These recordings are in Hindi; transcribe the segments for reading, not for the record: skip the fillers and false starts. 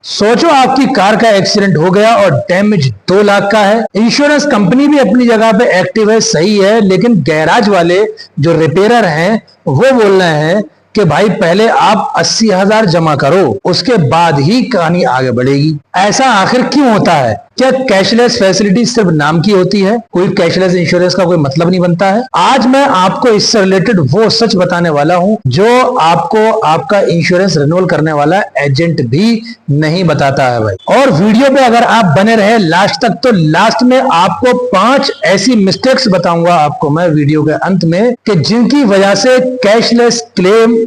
सोचो आपकी कार का एक्सीडेंट हो गया और डैमेज 2 लाख का है। इंश्योरेंस कंपनी भी अपनी जगह पे एक्टिव है, सही है, लेकिन गैराज वाले जो रिपेयरर हैं वो बोल रहे हैं कि भाई पहले आप 80,000 जमा करो, उसके बाद ही कहानी आगे बढ़ेगी। ऐसा आखिर क्यों होता है? क्या कैशलेस फैसिलिटी सिर्फ नाम की होती है? कोई कैशलेस इंश्योरेंस का कोई मतलब नहीं बनता है? आज मैं आपको इससे रिलेटेड वो सच बताने वाला हूं जो आपको आपका इंश्योरेंस रिन्यूअल करने वाला एजेंट भी नहीं बताता है भाई। और वीडियो पे अगर आप बने रहे लास्ट तक, तो लास्ट में आपको 5 ऐसी मिस्टेक्स बताऊंगा आपको मैं वीडियो के अंत में, कि जिनकी वजह से कैशलेस क्लेम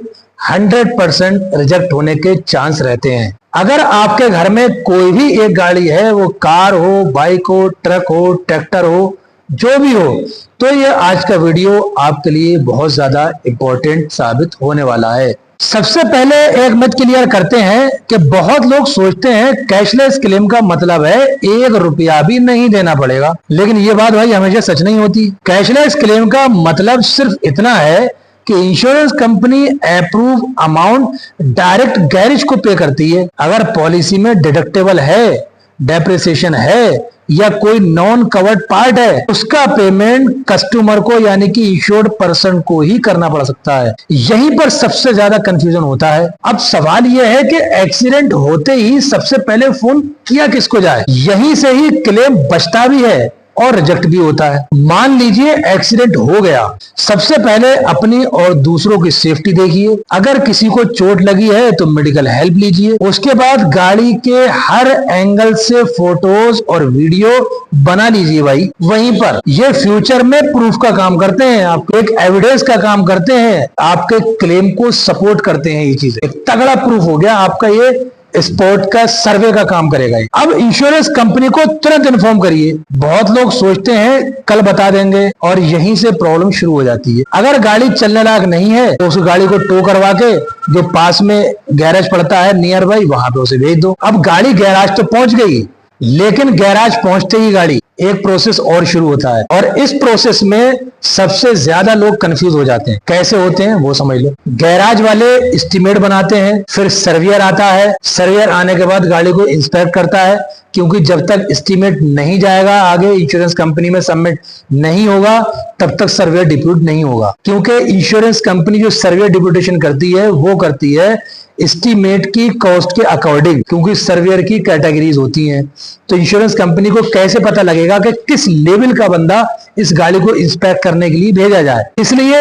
100% रिजेक्ट होने के चांस रहते हैं। अगर आपके घर में कोई भी एक गाड़ी है, वो कार हो, बाइक हो, ट्रक हो, ट्रैक्टर हो, जो भी हो, तो ये आज का वीडियो आपके लिए बहुत ज्यादा इंपॉर्टेंट साबित होने वाला है। सबसे पहले एक मिथ क्लियर करते हैं कि बहुत लोग सोचते हैं कैशलेस क्लेम का मतलब है 1 रुपया भी नहीं देना पड़ेगा, लेकिन ये बात भाई हमेशा सच नहीं होती। कैशलेस क्लेम का मतलब सिर्फ इतना है कि insurance company approve amount direct garage को पे करती है। अगर पॉलिसी में डिडक्टेबल है, डेप्रिसिएशन है या कोई नॉन कवर्ड पार्ट है, उसका पेमेंट कस्टमर को यानी कि इंश्योर्ड पर्सन को ही करना पड़ सकता है। यहीं पर सबसे ज्यादा कंफ्यूजन होता है। अब सवाल यह है कि एक्सीडेंट होते ही सबसे पहले फोन किया किसको जाए? यहीं से ही क्लेम बचता भी है और रिजेक्ट भी होता है। मान लीजिए एक्सीडेंट हो गया, सबसे पहले अपनी और दूसरों की सेफ्टी देखिए। अगर किसी को चोट लगी है तो मेडिकल हेल्प लीजिए। उसके बाद गाड़ी के हर एंगल से फोटोज और वीडियो बना लीजिए भाई। वहीं पर ये फ्यूचर में प्रूफ का काम करते हैं, आपको एक एविडेंस का काम करते हैं, आपके क्लेम को सपोर्ट करते हैं। ये चीज एक तगड़ा प्रूफ हो गया आपका, ये स्पोर्ट का सर्वे का काम करेगा। अब इंश्योरेंस कंपनी को तुरंत इन्फॉर्म करिए। बहुत लोग सोचते हैं कल बता देंगे और यहीं से प्रॉब्लम शुरू हो जाती है। अगर गाड़ी चलने लायक नहीं है तो उस गाड़ी को टो करवा के जो पास में गैराज पड़ता है नियर बाई, वहां पे उसे भेज दो। अब गाड़ी गैराज तो पहुंच गई, लेकिन गैराज पहुंचते ही गाड़ी एक प्रोसेस और शुरू होता है, और इस प्रोसेस में सबसे ज्यादा लोग कंफ्यूज हो जाते हैं। कैसे होते हैं वो समझ लो। गैराज वाले एस्टीमेट बनाते हैं, फिर सर्वियर आता है, सर्वियर आने के बाद गाड़ी को इंस्पेक्ट करता है, क्योंकि जब तक एस्टीमेट नहीं जाएगा आगे इंश्योरेंस कंपनी में सबमिट नहीं होगा, तब तक सर्वियर डिप्यूट नहीं होगा। क्योंकि इंश्योरेंस कंपनी जो सर्वियर डिप्यूटेशन करती है वो करती है एस्टीमेट की कॉस्ट के अकॉर्डिंग, क्योंकि सर्वियर की कैटेगरीज होती हैं। तो इंश्योरेंस कंपनी को कैसे पता लगेगा कि किस लेवल का बंदा इस गाड़ी को इंस्पेक्ट करने के लिए भेजा जाए? इसलिए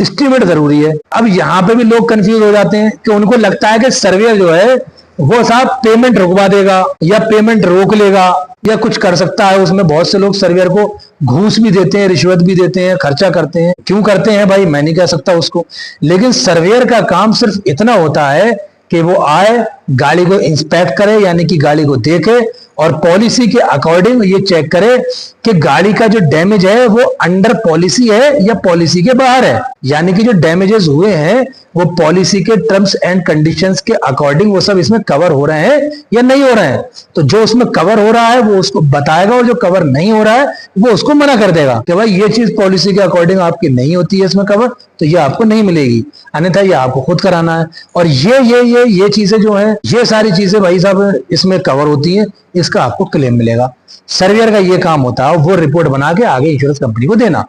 एस्टीमेट जरूरी है। अब यहाँ पे भी लोग कंफ्यूज हो जाते हैं कि उनको लगता है कि सर्वियर जो है वो साहब पेमेंट रुकवा देगा या पेमेंट रोक लेगा या कुछ कर सकता है। उसमें बहुत से लोग सर्वियर को घूस भी देते हैं, रिश्वत भी देते हैं, खर्चा करते हैं। क्यों करते हैं भाई मैं नहीं कह सकता उसको, लेकिन सर्वियर का काम सिर्फ इतना होता है कि वो आए, गाड़ी को इंस्पेक्ट करे यानी कि गाड़ी को देखे और पॉलिसी के अकॉर्डिंग ये चेक करे कि गाड़ी का जो डैमेज है वो अंडर पॉलिसी है या पॉलिसी के बाहर है। यानी कि जो डैमेजेस हुए हैं वो पॉलिसी के टर्म्स एंड कंडीशंस के अकॉर्डिंग वो सब इसमें कवर हो रहे हैं या नहीं हो रहे हैं। तो जो उसमें कवर हो रहा है वो उसको बताएगा, और जो कवर नहीं हो रहा है वो उसको मना कर देगा कि भाई ये चीज पॉलिसी के अकॉर्डिंग आपकी नहीं होती है इसमें कवर, तो ये आपको नहीं मिलेगी, अन्यथा ये आपको खुद कराना है। और ये चीजें जो है, ये सारी चीजें भाई साहब इसमें कवर होती हैं, इसका आपको क्लेम मिलेगा। सर्वियर का ये काम होता है वो रिपोर्ट बना के आगे इंश्योरेंस कंपनी को देना,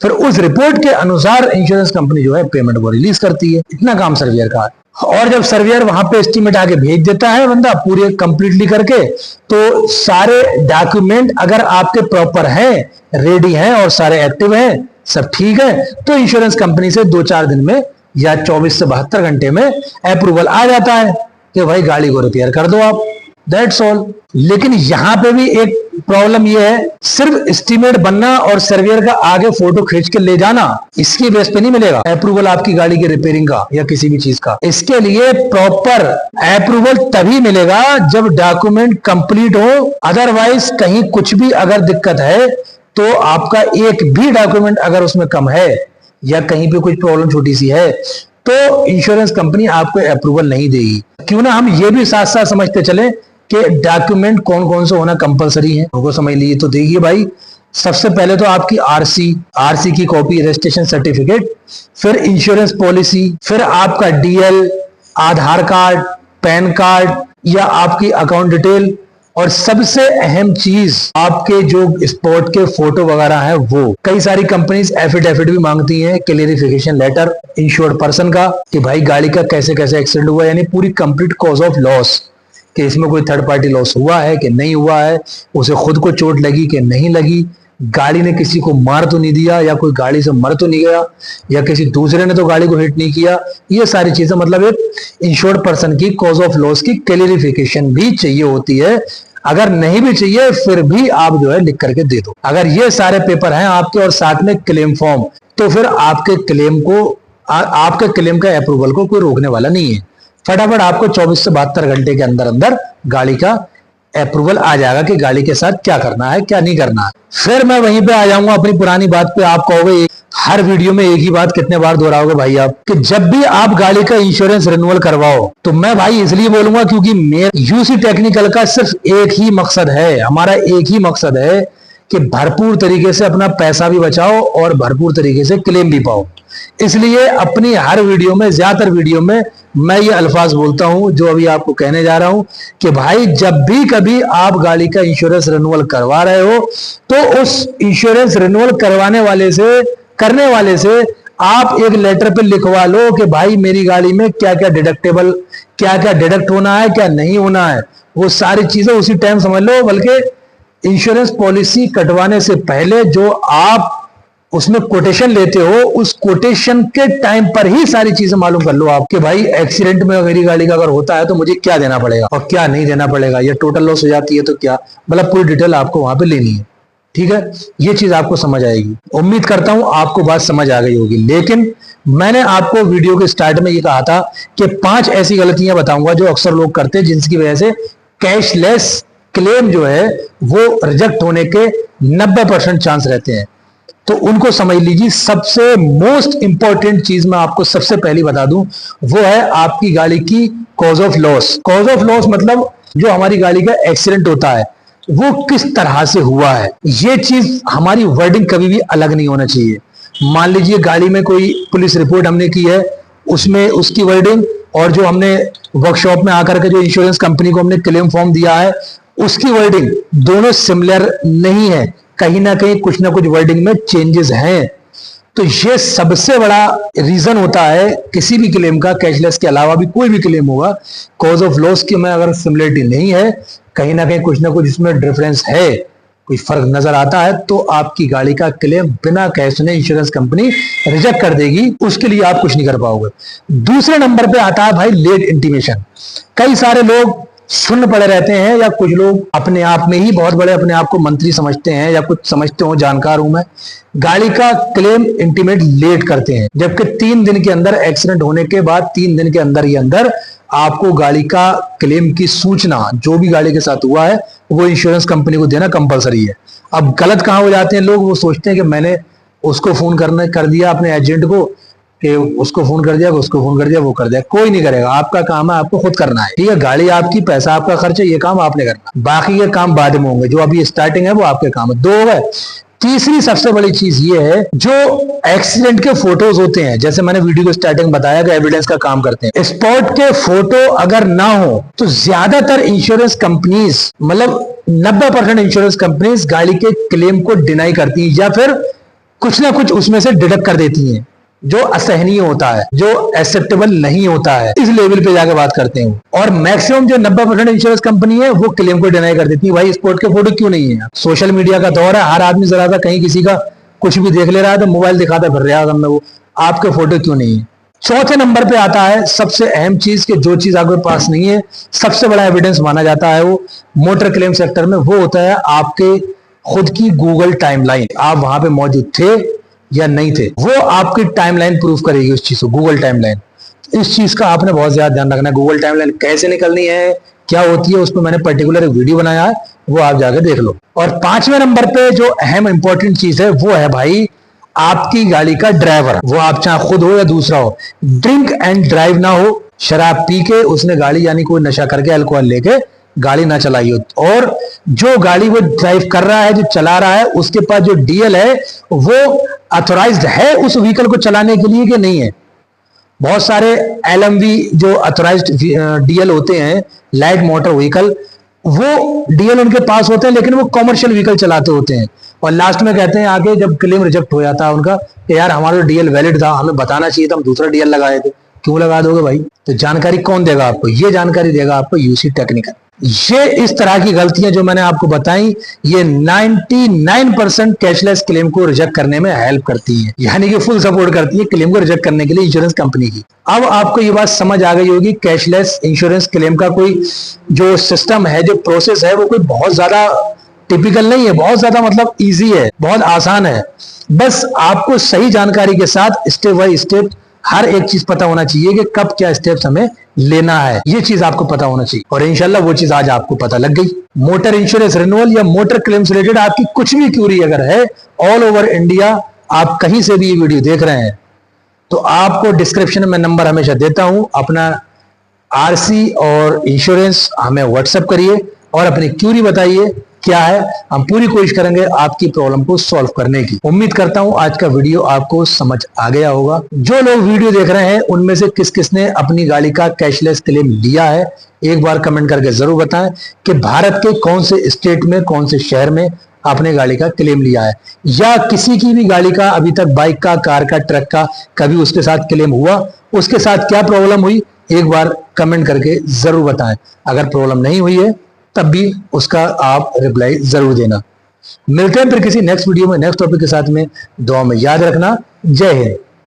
फिर उस रिपोर्ट के अनुसार इंश्योरेंस कंपनी जो है पेमेंट को रिलीज करती है। इतना काम सर्वियर का है। और जब सर्वियर वहां पे एस्टीमेट आके भेज देता है बंदा पूरे कंप्लीटली करके, तो सारे डॉक्यूमेंट अगर आपके प्रॉपर हैं, रेडी हैं और सारे एक्टिव हैं, सब ठीक है, तो इंश्योरेंस कंपनी से 2-4 दिन में या 24 से 72 घंटे में अप्रूवल आ जाता है कि भाई गाड़ी को रिपेयर कर दो आप, दैट्स ऑल। लेकिन यहां पे भी एक प्रॉब्लम ये है, सिर्फ एस्टीमेट बनना और सर्वियर का आगे फोटो खींच के ले जाना, इसकी बेस पे नहीं मिलेगा अप्रूवल आपकी गाड़ी की रिपेयरिंग का या किसी भी चीज का। इसके लिए प्रॉपर अप्रूवल तभी मिलेगा जब डॉक्यूमेंट कंप्लीट हो। अदरवाइज कहीं कुछ भी अगर दिक्कत है तो आपका एक भी डॉक्यूमेंट अगर उसमें कम है या कहीं पे कुछ प्रॉब्लम छोटी सी है, तो इंश्योरेंस कंपनी आपको अप्रूवल नहीं देगी। क्यों ना हम ये भी साथ साथ समझते चले कि डॉक्यूमेंट कौन कौन से होना कंपलसरी है, वो समझ लीजिए। तो देखिए भाई, सबसे पहले तो आपकी आरसी की कॉपी, रजिस्ट्रेशन सर्टिफिकेट, फिर इंश्योरेंस पॉलिसी, फिर आपका डीएल, आधार कार्ड, पैन कार्ड, या आपकी अकाउंट डिटेल, और सबसे अहम चीज आपके जो स्पॉट के फोटो वगैरह हैं वो। कई सारी कंपनीज एफिडेविट भी मांगती हैं, क्लियरिफिकेशन लेटर इंश्योर्ड पर्सन का, कि भाई गाड़ी का कैसे कैसे एक्सीडेंट हुआ, यानी पूरी कंप्लीट कॉज ऑफ लॉस, कि इसमें कोई थर्ड पार्टी लॉस हुआ है कि नहीं हुआ है, उसे खुद को चोट लगी कि नहीं लगी, गाड़ी ने किसी को मार तो नहीं दिया, या कोई गाड़ी से मर तो नहीं गया, या किसी दूसरे ने तो गाड़ी को हिट नहीं किया। ये सारी चीजें, मतलब एक इंश्योर्ड पर्सन की कॉज ऑफ लॉस की क्लियरिफिकेशन भी चाहिए होती है। अगर नहीं भी चाहिए फिर भी आप जो है लिख करके दे दो। अगर ये सारे पेपर हैं आपके और साथ में क्लेम फॉर्म, तो फिर आपके क्लेम का अप्रूवल को कोई रोकने वाला नहीं है। फटाफट आपको 24 से 72 घंटे के अंदर अंदर गाड़ी का अप्रूवल आ जाएगा कि गाड़ी के साथ क्या करना है क्या नहीं करना है। फिर मैं वहीं पे आ जाऊंगा अपनी पुरानी बात पे। आप कहोगे हर वीडियो में एक ही बात कितने बार दोहराओगे भाई आप, कि जब भी आप गाड़ी का इंश्योरेंस रिन्यूअल करवाओ, तो मैं भाई इसलिए बोलूंगा क्योंकि मेरे यूसी टेक्निकल का सिर्फ एक ही मकसद है, हमारा एक ही मकसद है कि भरपूर तरीके से अपना पैसा भी बचाओ और भरपूर तरीके से क्लेम भी पाओ। इसलिए अपनी हर वीडियो में, ज्यादातर वीडियो में मैं ये अल्फाज बोलता हूं जो अभी आपको कहने जा रहा हूं, कि भाई जब भी कभी आप गाड़ी का इंश्योरेंस रिन्यूअल करवा रहे हो, तो उस इंश्योरेंस रिन्यूअल करने वाले से आप एक लेटर पे लिखवा लो कि भाई मेरी गाड़ी में क्या क्या डिडक्टेबल, क्या क्या डिडक्ट होना है, क्या नहीं होना है, वो सारी चीजें उसी टाइम समझ लो। बल्कि इंश्योरेंस पॉलिसी कटवाने से पहले जो आप उसमें कोटेशन लेते हो, उस कोटेशन के टाइम पर ही सारी चीजें मालूम कर लो आप, कि भाई एक्सीडेंट में मेरी गाड़ी का अगर होता है तो मुझे क्या देना पड़ेगा और क्या नहीं देना पड़ेगा, या टोटल लॉस हो जाती है तो क्या, मतलब पूरी डिटेल आपको वहां पे लेनी है। ठीक है, ये चीज आपको समझ आएगी। उम्मीद करता हूं आपको बात समझ आ गई होगी। लेकिन मैंने आपको वीडियो के स्टार्ट में ये कहा था कि 5 ऐसी गलतियां बताऊंगा जो अक्सर लोग करते हैं, जिसकी वजह से कैशलेस क्लेम जो है वो रिजेक्ट होने के 90% चांस रहते हैं। तो उनको समझ लीजिए। सबसे मोस्ट इंपॉर्टेंट चीज मैं आपको सबसे पहले बता दूं, वो है आपकी गाड़ी की cause of loss. Cause of loss मतलब जो हमारी गाड़ी का एक्सीडेंट होता है वो किस तरह से हुआ है। ये चीज हमारी वर्डिंग कभी भी अलग नहीं होना चाहिए। मान लीजिए गाड़ी में कोई पुलिस रिपोर्ट हमने की है, उसमें उसकी वर्डिंग और जो हमने वर्कशॉप में आकर के जो इंश्योरेंस कंपनी को हमने क्लेम फॉर्म दिया है उसकी वर्डिंग दोनों सिमिलर नहीं है, कहीं ना कहीं कुछ ना कुछ वर्डिंग में चेंजेस हैं। तो ये सबसे बड़ा रीजन होता है किसी भी क्लेम का, कैशलेस के अलावा भी कोई भी क्लेम होगा, कॉज ऑफ लॉस की में अगर सिमिलरिटी नहीं है, कहीं ना कहीं कुछ ना कुछ इसमें डिफरेंस है, कोई फर्क नजर आता है, तो आपकी गाड़ी का क्लेम बिना कहे सुने इंश्योरेंस कंपनी रिजेक्ट कर देगी। उसके लिए आप कुछ नहीं कर पाओगे। दूसरे नंबर पे आता है भाई लेट इंटीमेशन। कई सारे लोग सुन पड़े रहते हैं, या कुछ लोग अपने आप में ही बहुत बड़े अपने आप को मंत्री समझते हैं, या कुछ समझते हो जानकार हूं मैं, गाड़ी का क्लेम इंटीमेट लेट करते हैं, जबकि 3 दिन के अंदर, एक्सीडेंट होने के बाद 3 दिन के अंदर ही अंदर आपको गाड़ी का क्लेम की सूचना, जो भी गाड़ी के साथ हुआ है, वो इंश्योरेंस कंपनी को देना कंपलसरी है। अब गलत कहां हो जाते हैं लोग, वो सोचते हैं कि मैंने उसको फोन कर दिया अपने एजेंट को, कि उसको फोन कर दिया, उसको फोन कर दिया, वो कर दिया। कोई नहीं करेगा, आपका काम है आपको खुद करना है। ठीक है, गाड़ी आपकी, पैसा आपका खर्च है, ये काम आपने करना, बाकी के काम बाद में होंगे। जो अभी स्टार्टिंग है वो आपके काम है। 2 हो गए। तीसरी सबसे बड़ी चीज ये है, जो एक्सीडेंट के फोटोज होते हैं, जैसे मैंने वीडियो को स्टार्टिंग बताया कि एविडेंस का काम करते हैं, स्पॉट के फोटो अगर ना हो तो ज्यादातर इंश्योरेंस कंपनीज, मतलब 90% इंश्योरेंस कंपनीज गाड़ी के क्लेम को डिनाई करती हैं, या फिर कुछ ना कुछ उसमें से डिडक्ट कर देती हैं, जो असहनीय होता है, जो एक्सेप्टेबल नहीं होता है, इस लेवल पे जाकर बात करते हैं। और मैक्सिमम जो 90% इंश्योरेंस कंपनी है वो क्लेम को डिनाई कर देती है। भाई स्पोर्ट के फोटो क्यों नहीं है? सोशल मीडिया का दौर है, हर आदमी जरा सा कहीं किसी का कुछ भी देख ले रहा है तो मोबाइल दिखाता फिर रहा है, वो आपके फोटो क्यों नहीं है? चौथे नंबर पे आता है सबसे अहम चीज, कि जो चीज आपके पास नहीं है, सबसे बड़ा एविडेंस माना जाता है वो मोटर क्लेम सेक्टर में, वो होता है आपके खुद की गूगल टाइमलाइन। आप वहां पे मौजूद थे या नहीं थे, वो आपकी टाइमलाइन प्रूफ करेगी उस चीज को, गूगल टाइमलाइन। इस चीज का आपने बहुत ज्यादा ध्यान रखना है। गूगल टाइमलाइन कैसे निकलनी है, क्या होती है, उस पर मैंने पर्टिकुलर एक वीडियो बनाया है, वो आप जाके देख लो। और 5वें नंबर पे जो अहम इंपॉर्टेंट चीज है वो है भाई आपकी गाड़ी का ड्राइवर। वो आप चाहे खुद हो या दूसरा हो, ड्रिंक एंड ड्राइव ना हो, शराब पी के उसने गाड़ी, यानी कोई नशा करके अल्कोहल लेके गाड़ी ना चलाई हो। और जो गाड़ी वो ड्राइव कर रहा है, जो चला रहा है, उसके पास जो डीएल है वो ऑथोराइज्ड है उस व्हीकल को चलाने के लिए कि नहीं है। बहुत सारे LMV जो अथोराइज्ड DL होते हैं, लाइट मोटर व्हीकल, वो DL उनके पास होते हैं लेकिन वो कॉमर्शियल व्हीकल चलाते होते हैं और लास्ट में कहते हैं आगे जब क्लेम रिजेक्ट हो जाता है उनका कि यार हमारा DL वैलिड था, हमें बताना चाहिए था, हम दूसरा DL लगाए थे। क्यों लगा दोगे भाई? तो जानकारी कौन देगा आपको? ये जानकारी देगा आपको UC टेक्निकल। ये इस तरह की गलतियां जो मैंने आपको बताई, ये 99% कैशलेस क्लेम को रिजेक्ट करने में हेल्प करती है, यानी कि फुल सपोर्ट करती है क्लेम को रिजेक्ट करने के लिए इंश्योरेंस कंपनी की। अब आपको ये बात समझ आ गई होगी, कैशलेस इंश्योरेंस क्लेम का कोई जो सिस्टम है, जो प्रोसेस है, वो कोई बहुत ज्यादा टिपिकल नहीं है, बहुत ज्यादा मतलब इजी है, बहुत आसान है। बस आपको सही जानकारी के साथ स्टेप बाय स्टेप हर एक चीज पता होना चाहिए कि कब क्या स्टेप्स हमें लेना है, ये चीज आपको पता होना चाहिए और इंशाल्लाह वो चीज आज आपको पता लग गई। मोटर इंश्योरेंस रिन्यूअल या मोटर क्लेम्स रिलेटेड आपकी कुछ भी क्यूरी अगर है, ऑल ओवर इंडिया आप कहीं से भी ये वीडियो देख रहे हैं तो आपको डिस्क्रिप्शन में नंबर हमेशा देता हूं, अपना RC और इंश्योरेंस हमें व्हाट्सएप करिए और अपनी क्यूरी बताइए क्या है, हम पूरी कोशिश करेंगे आपकी प्रॉब्लम को सॉल्व करने की। उम्मीद करता हूं आज का वीडियो आपको समझ आ गया होगा। जो लोग वीडियो देख रहे हैं उनमें से किस किस ने अपनी गाड़ी का कैशलेस क्लेम लिया है, एक बार कमेंट करके जरूर बताएं कि भारत के कौन से स्टेट में, कौन से शहर में आपने गाड़ी का क्लेम लिया है, या किसी की भी गाड़ी का अभी तक, बाइक का, कार का, ट्रक का कभी उसके साथ क्लेम हुआ, उसके साथ क्या प्रॉब्लम हुई, एक बार कमेंट करके जरूर बताएं। अगर प्रॉब्लम नहीं हुई है तब भी उसका आप रिप्लाई जरूर देना। मिलते हैं फिर किसी नेक्स्ट वीडियो में नेक्स्ट टॉपिक के साथ में। दुआ में याद रखना। जय हिंद।